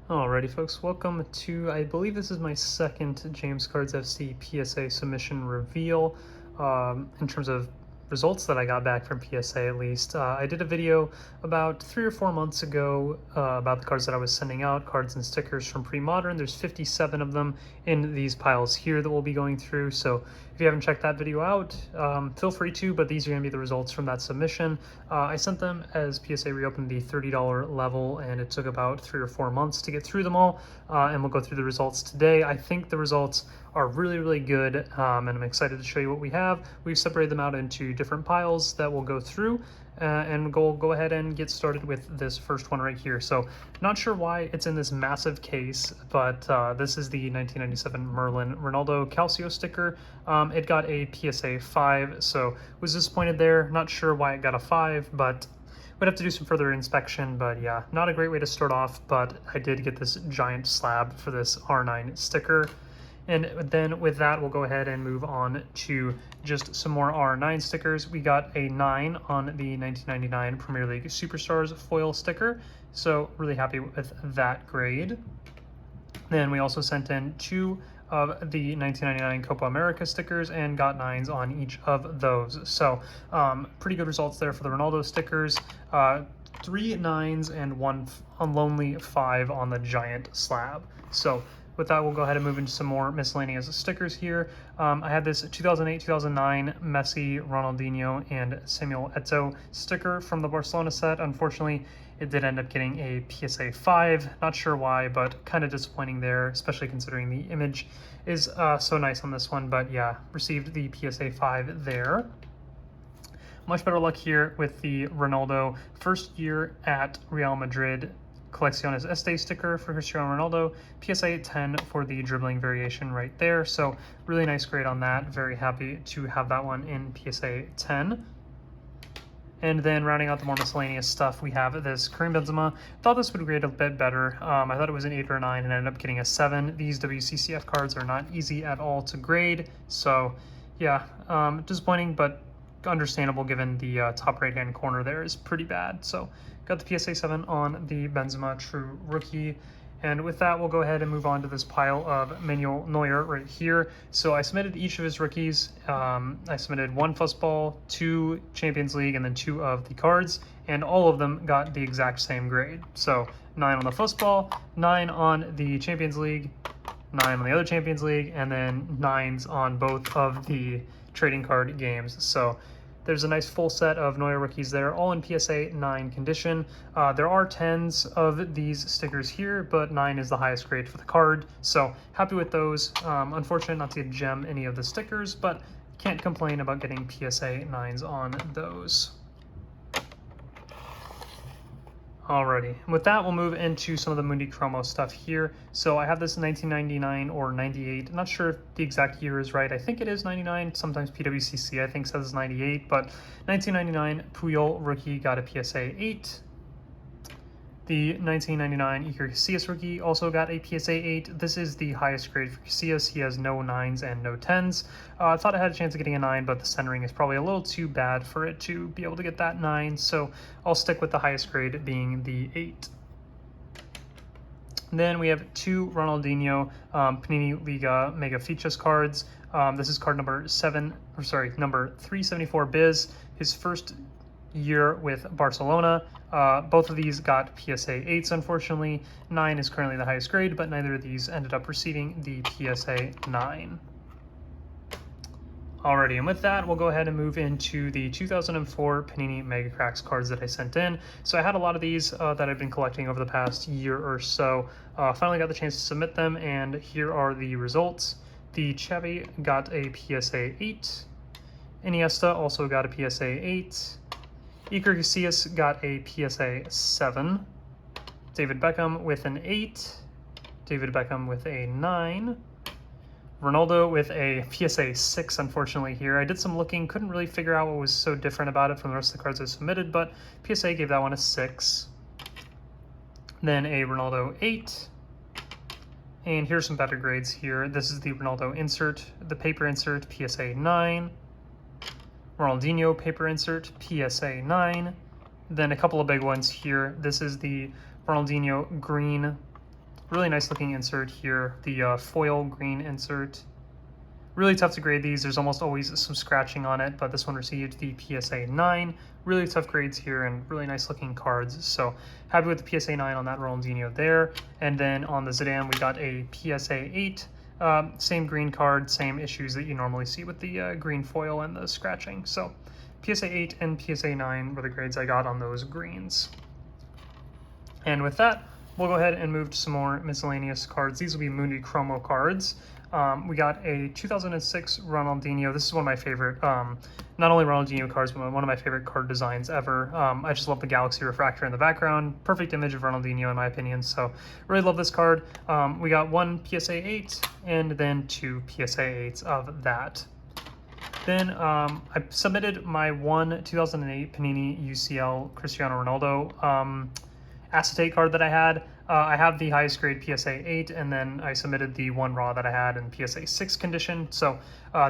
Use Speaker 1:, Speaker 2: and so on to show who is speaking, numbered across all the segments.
Speaker 1: Alrighty folks, welcome to, I believe this is my second James Cards FC PSA submission reveal in terms of results that I got back from PSA at least. I did a video about 3 or 4 months ago about the cards that I was sending out, cards and stickers from Pre-Modern. There's 57 of them in these piles here that we'll be going through, so if you haven't checked that video out, feel free to, but these are going to be the results from that submission. I sent them as PSA reopened the $30 level, and it took about 3 or 4 months to get through them all, and we'll go through the results today. I think the results are really good, and I'm excited to show you what we have. We've separated them out into different piles that we'll go through, and we'll go ahead and get started with this first one right here. So not sure why it's in this massive case, but this is the 1997 Merlin Ronaldo Calcio sticker. It got a PSA 5, so was disappointed there. Not sure why it got a 5, but would have to do some further inspection. But yeah, not a great way to start off, but I did get this giant slab for this R9 sticker. And then with that, we'll go ahead and move on to just some more R9 stickers. We got a 9 on the 1999 Premier League Superstars foil sticker, so really happy with that grade. Then we also sent in 2 of the 1999 Copa America stickers and got 9s on each of those. So pretty good results there for the Ronaldo stickers. 3 9s and 1 lonely 5 on the giant slab. So with that, we'll go ahead and move into some more miscellaneous stickers here. I had this 2008-2009 Messi, Ronaldinho, and Samuel Eto'o sticker from the Barcelona set. Unfortunately, it did end up getting a PSA 5. Not sure why, but kind of disappointing there, especially considering the image is so nice on this one. But yeah, received the PSA 5 there. Much better luck here with the Ronaldo first year at Real Madrid Colecciones Este sticker for Cristiano Ronaldo, PSA 10 for the dribbling variation right there. So really nice grade on that. Very happy to have that one in PSA 10. And then rounding out the more miscellaneous stuff, we have this Karim Benzema. Thought this would grade a bit better. I thought it was an 8 or a 9 and ended up getting a 7. These WCCF cards are not easy at all to grade. So yeah, disappointing, but understandable given the top right hand corner there is pretty bad. So got the PSA 7 on the Benzema True Rookie. And with that, we'll go ahead and move on to this pile of Manuel Neuer right here. So I submitted each of his rookies. I submitted 1 fussball, 2 Champions League, and then 2 of the cards, and all of them got the exact same grade. So 9 on the fussball, 9 on the Champions League, 9 on the other Champions League, and then 9s on both of the trading card games. So there's a nice full set of Neuer rookies there, all in PSA 9 condition. There are 10s of these stickers here, but 9 is the highest grade for the card. So happy with those. Unfortunate not to gem any of the stickers, but can't complain about getting PSA 9s on those. Alrighty, with that, we'll move into some of the Mundi Chromo stuff here. So I have this 1999 or 98. I'm not sure if the exact year is right. I think it is 99. Sometimes PWCC, I think, says 98. But 1999 Puyol rookie got a PSA 8. The 1999 Iker Casillas rookie also got a PSA 8. This is the highest grade for Casillas. He has no 9s and no 10s. I thought I had a chance of getting a 9, but the centering is probably a little too bad for it to be able to get that 9, so I'll stick with the highest grade being the 8. Then we have 2 Ronaldinho Panini Liga Mega Fichas cards. This is card number 374 Biz, his first year with Barcelona. Both of these got PSA 8s, unfortunately. 9 is currently the highest grade, but neither of these ended up receiving the PSA 9. Alrighty, and with that, we'll go ahead and move into the 2004 Panini Mega Cracks cards that I sent in. So I had a lot of these that I've been collecting over the past year or so. Finally got the chance to submit them, and here are the results. The Xavi got a PSA 8. Iniesta also got a PSA 8. Iker Casillas got a PSA 7. David Beckham with an 8. David Beckham with a 9. Ronaldo with a PSA 6, unfortunately, here. I did some looking, couldn't really figure out what was so different about it from the rest of the cards I submitted, but PSA gave that one a 6. Then a Ronaldo 8. And here's some better grades here. This is the Ronaldo insert, the paper insert, PSA 9. Ronaldinho paper insert, PSA 9. Then a couple of big ones here. This is the Ronaldinho green Really nice looking insert here, the foil green insert. Really tough to grade these. There's almost always some scratching on it, but this one received the PSA 9. Really tough grades here and really nice looking cards. So happy with the PSA 9 on that Ronaldinho there. And then on the Zidane, we got a PSA 8. Same green card, same issues that you normally see with the green foil and the scratching. So PSA 8 and PSA 9 were the grades I got on those greens. And with that, we'll go ahead and move to some more miscellaneous cards. These will be Mundi Chromo cards. We got a 2006 Ronaldinho. This is one of my favorite, not only Ronaldinho cards, but one of my favorite card designs ever. I just love the Galaxy Refractor in the background. Perfect image of Ronaldinho in my opinion, so really love this card. We got one PSA 8 and then two PSA 8s of that. Then I submitted my one 2008 Panini UCL Cristiano Ronaldo acetate card that I had. I have the highest grade PSA 8, and then I submitted the one raw that I had in PSA 6 condition. So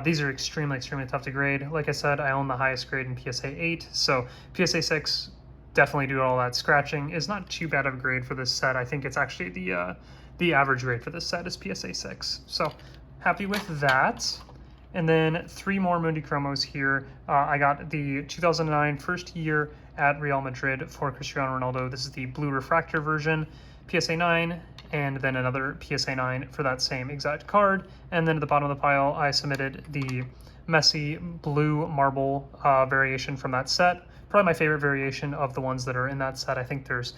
Speaker 1: these are extremely tough to grade. Like I said, I own the highest grade in PSA 8, so PSA 6 definitely do all that scratching. Is not too bad of a grade for this set. I think it's actually the average grade for this set is PSA 6. So happy with that. And then three more Mundi Chromos here. I got the 2009 first year at Real Madrid for Cristiano Ronaldo. This is the blue refractor version, PSA 9, and then another PSA 9 for that same exact card. And then at the bottom of the pile, I submitted the Messi blue marble variation from that set. Probably my favorite variation of the ones that are in that set. I think there's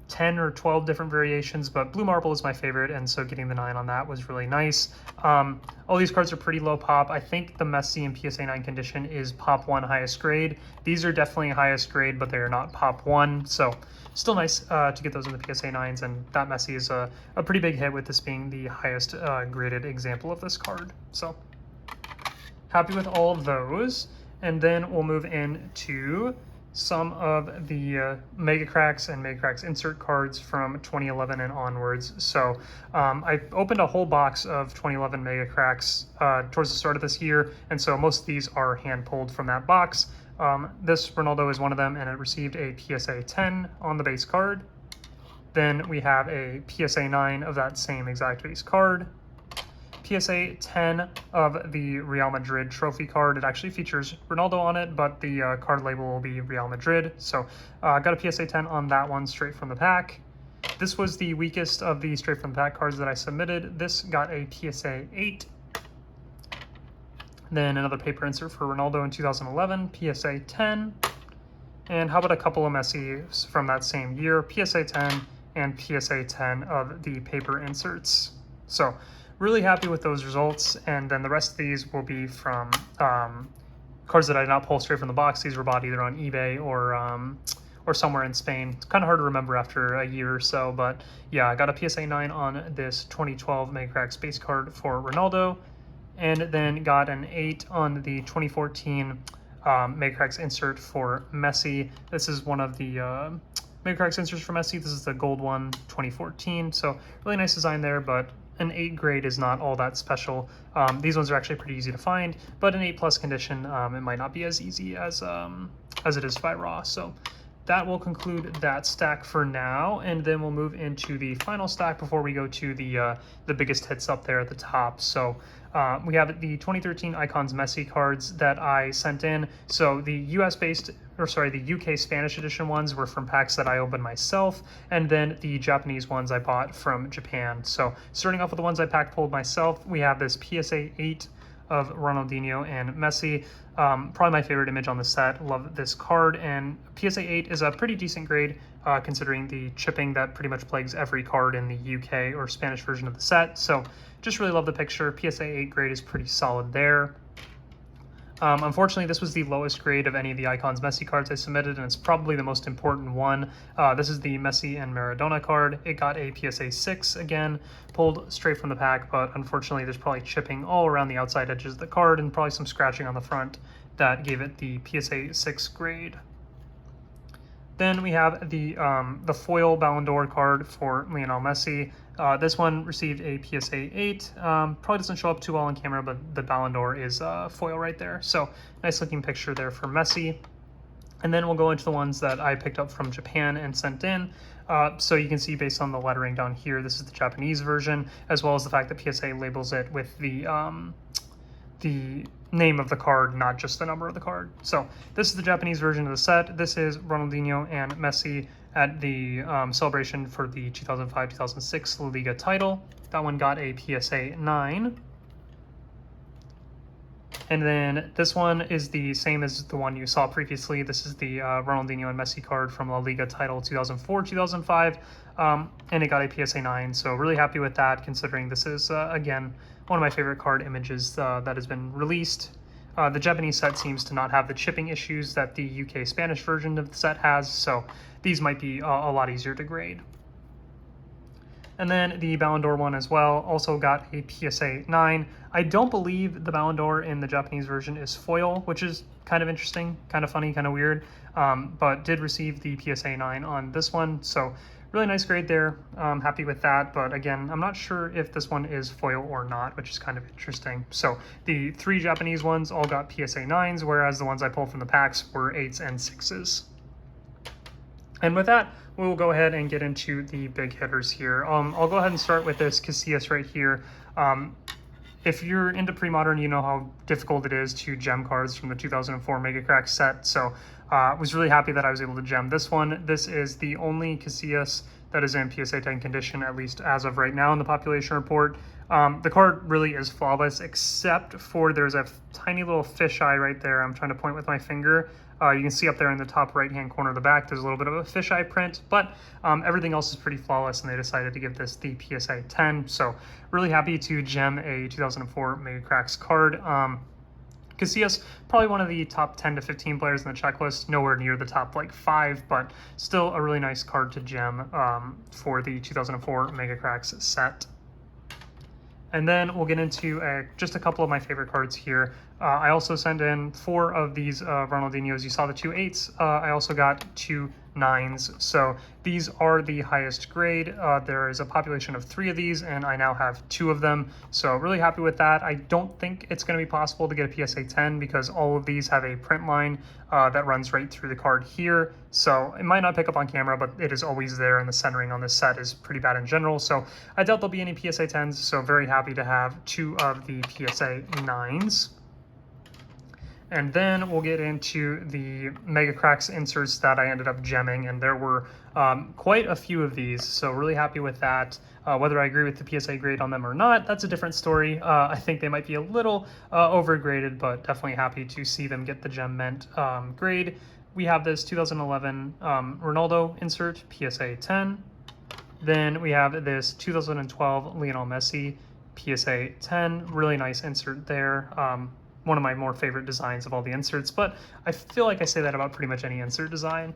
Speaker 1: 10 or 12 different variations, but blue marble is my favorite, and so getting the 9 on that was really nice. All these cards are pretty low pop. I think the Messi and PSA 9 condition is pop 1 highest grade. These are definitely highest grade, but they are not pop 1, so still nice to get those in the PSA 9s, and that Messi is a pretty big hit with this being the highest graded example of this card. So happy with all of those, and then we'll move into some of the Mega Cracks and Mega Cracks insert cards from 2011 and onwards. So I opened a whole box of 2011 Mega Cracks towards the start of this year, and so most of these are hand pulled from that box. This Ronaldo is one of them, and it received a PSA 10 on the base card. Then we have a PSA 9 of that same exact base card. PSA 10 of the Real Madrid trophy card. It actually features Ronaldo on it, but the card label will be Real Madrid. So got a PSA 10 on that one straight from the pack. This was the weakest of the straight from the pack cards that I submitted. This got a PSA 8. Then another paper insert for Ronaldo in 2011, PSA 10. And how about a couple of Messi from that same year, PSA 10 and PSA 10 of the paper inserts. So really happy with those results, and then the rest of these will be from cards that I did not pull straight from the box. These were bought either on eBay or somewhere in Spain. It's kind of hard to remember after a year or so, but yeah, I got a PSA 9 on this 2012 Mega Cracks base card for Ronaldo, and then got an 8 on the 2014 Mega Cracks insert for Messi. This is one of the Mega Cracks inserts for Messi. This is the gold one, 2014, so really nice design there, but an 8 grade is not all that special. These ones are actually pretty easy to find, but an 8+ condition, it might not be as easy as it is by raw. So that will conclude that stack for now, and then we'll move into the final stack before we go to the biggest hits up there at the top. So we have the 2013 Icons Messi cards that I sent in. So the the UK Spanish edition ones were from packs that I opened myself, and then the Japanese ones I bought from Japan. So starting off with the ones I pack pulled myself, we have this PSA 8 of Ronaldinho and Messi. Probably my favorite image on the set. Love this card, and PSA 8 is a pretty decent grade considering the chipping that pretty much plagues every card in the UK or Spanish version of the set. So just really love the picture. PSA 8 grade is pretty solid there. Unfortunately, this was the lowest grade of any of the Icons Messi cards I submitted, and it's probably the most important one. This is the Messi and Maradona card. It got a PSA 6 again, pulled straight from the pack, but unfortunately there's probably chipping all around the outside edges of the card and probably some scratching on the front that gave it the PSA 6 grade. Then we have the foil Ballon d'Or card for Lionel Messi. This one received a PSA 8. Probably doesn't show up too well on camera, but the Ballon d'Or is foil right there. So nice looking picture there for Messi. And then we'll go into the ones that I picked up from Japan and sent in. So you can see based on the lettering down here, this is the Japanese version, as well as the fact that PSA labels it with the name of the card, not just the number of the card. So this is the Japanese version of the set. This is Ronaldinho and Messi at the celebration for the 2005-2006 La Liga title. That one got a PSA 9. And then this one is the same as the one you saw previously. This is the Ronaldinho and Messi card from La Liga title 2004-2005, and it got a PSA 9. So really happy with that, considering this is, again, one of my favorite card images that has been released. The Japanese set seems to not have the chipping issues that the UK Spanish version of the set has, so these might be a lot easier to grade. And then the Ballon d'Or one as well also got a PSA 9. I don't believe the Ballon d'Or in the Japanese version is foil, which is kind of interesting, kind of funny, kind of weird, but did receive the PSA 9 on this one. So really nice grade there. Happy with that. But again, I'm not sure if this one is foil or not, which is kind of interesting. So the 3 Japanese ones all got PSA 9s, whereas the ones I pulled from the packs were 8s and 6s. And with that, we will go ahead and get into the big hitters here. I'll go ahead and start with this Casillas right here. If you're into pre-modern, you know how difficult it is to gem cards from the 2004 Mega Crack set. So I was really happy that I was able to gem this one. This is the only Casillas that is in PSA 10 condition, at least as of right now in the population report. The card really is flawless, except for there's a tiny little fisheye right there. I'm trying to point with my finger. You can see up there in the top right-hand corner of the back, there's a little bit of a fisheye print, but everything else is pretty flawless, and they decided to give this the PSA 10. So really happy to gem a 2004 Mega Cracks card. Casillas, probably one of the top 10 to 15 players in the checklist, nowhere near the top like 5, but still a really nice card to gem for the 2004 Mega Cracks set. And then we'll get into just a couple of my favorite cards here. I also sent in 4 of these Ronaldinhos. You saw the 2 8s. I also got 2 9s. So these are the highest grade. There is a population of 3 of these, and I now have 2 of them. So really happy with that. I don't think it's going to be possible to get a PSA 10 because all of these have a print line that runs right through the card here. So it might not pick up on camera, but it is always there, and the centering on this set is pretty bad in general. So I doubt there'll be any PSA 10s, so very happy to have 2 of the PSA 9s. And then we'll get into the Mega Cracks inserts that I ended up gemming, and there were quite a few of these, so really happy with that. Whether I agree with the PSA grade on them or not, that's a different story. I think they might be a little overgraded, but definitely happy to see them get the Gem Mint grade. We have this 2011 Ronaldo insert, PSA 10. Then we have this 2012 Lionel Messi, PSA 10. Really nice insert there. One of my more favorite designs of all the inserts, but I feel like I say that about pretty much any insert design.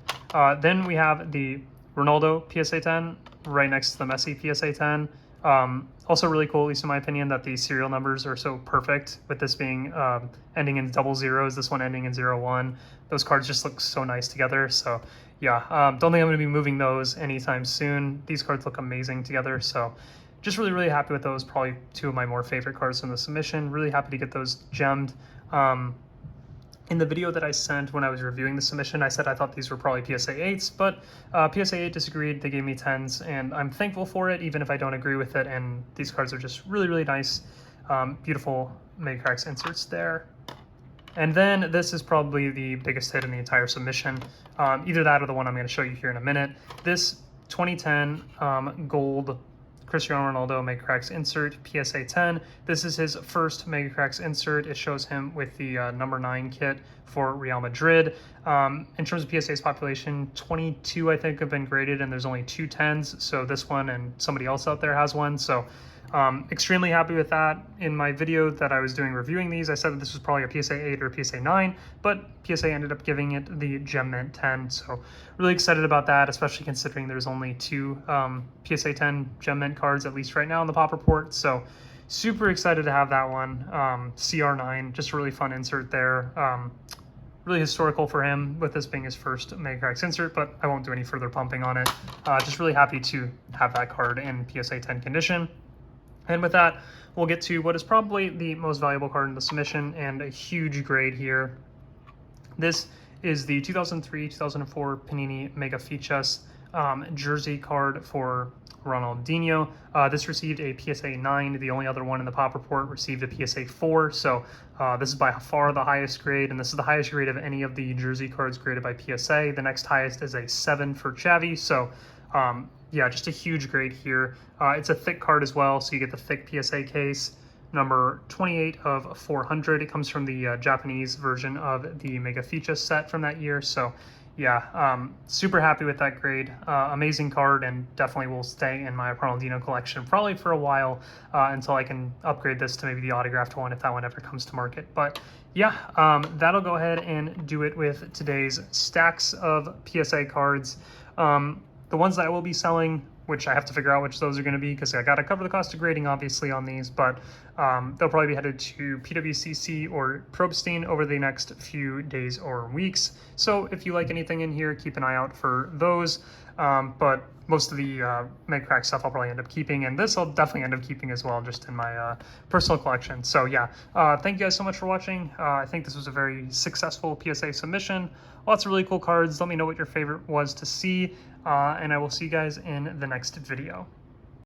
Speaker 1: Then we have the Ronaldo PSA 10 right next to the Messi PSA 10. Also really cool, at least in my opinion, that the serial numbers are so perfect, with this being ending in 00s, this one ending in 01. Those cards just look so nice together. So yeah, don't think I'm going to be moving those anytime soon. These cards look amazing together. So just really happy with those. Probably 2 of my more favorite cards from the submission. Really happy to get those gemmed. In the video that I sent when I was reviewing the submission, I said I thought these were probably PSA 8s, but PSA 8 disagreed. They gave me 10s, and I'm thankful for it, even if I don't agree with it. And these cards are just really nice, beautiful Mega Cracks inserts there. And then this is probably the biggest hit in the entire submission. Either that or the one I'm going to show you here in a minute. This 2010 gold Cristiano Ronaldo Mega Cracks insert, PSA 10. This is his first Mega Cracks insert. It shows him with the number 9 kit for Real Madrid. In terms of PSA's population, 22 I think have been graded, and there's only 2 10s. So this one and somebody else out there has one. So extremely happy with that. In my video that I was doing reviewing these, I said that this was probably a PSA 8 or PSA 9, but PSA ended up giving it the Gem Mint 10. So really excited about that, especially considering there's only 2 PSA 10 Gem Mint cards, at least right now in the pop report. So super excited to have that one. CR9, just a really fun insert there. Really historical for him, with this being his first Mega Cracks insert, but I won't do any further pumping on it. Just really happy to have that card in PSA 10 condition. And with that, we'll get to what is probably the most valuable card in the submission, and a huge grade here. This is the 2003-2004 Panini Mega Fichas jersey card for Ronaldinho. This received a PSA 9. The only other one in the pop report received a PSA 4. So this is by far the highest grade, and this is the highest grade of any of the jersey cards graded by PSA. The next highest is a 7 for Xavi. So yeah, just a huge grade here. It's a thick card as well, so you get the thick PSA case. Number 28 of 400. It comes from the Japanese version of the Mega Feature set from that year. So yeah, super happy with that grade. Amazing card, and definitely will stay in my Ronaldinho collection probably for a while until I can upgrade this to maybe the autographed one if that one ever comes to market. But yeah, that'll go ahead and do it with today's stacks of PSA cards. The ones that I will be selling, which I have to figure out which those are going to be because I got to cover the cost of grading obviously on these, but they'll probably be headed to PWCC or Probstein over the next few days or weeks. So if you like anything in here, keep an eye out for those. But most of the Mega Crack stuff I'll probably end up keeping, and this I'll definitely end up keeping as well, just in my personal collection. So yeah, thank you guys so much for watching. I think this was a very successful PSA submission. Lots of really cool cards. Let me know what your favorite was to see, and I will see you guys in the next video.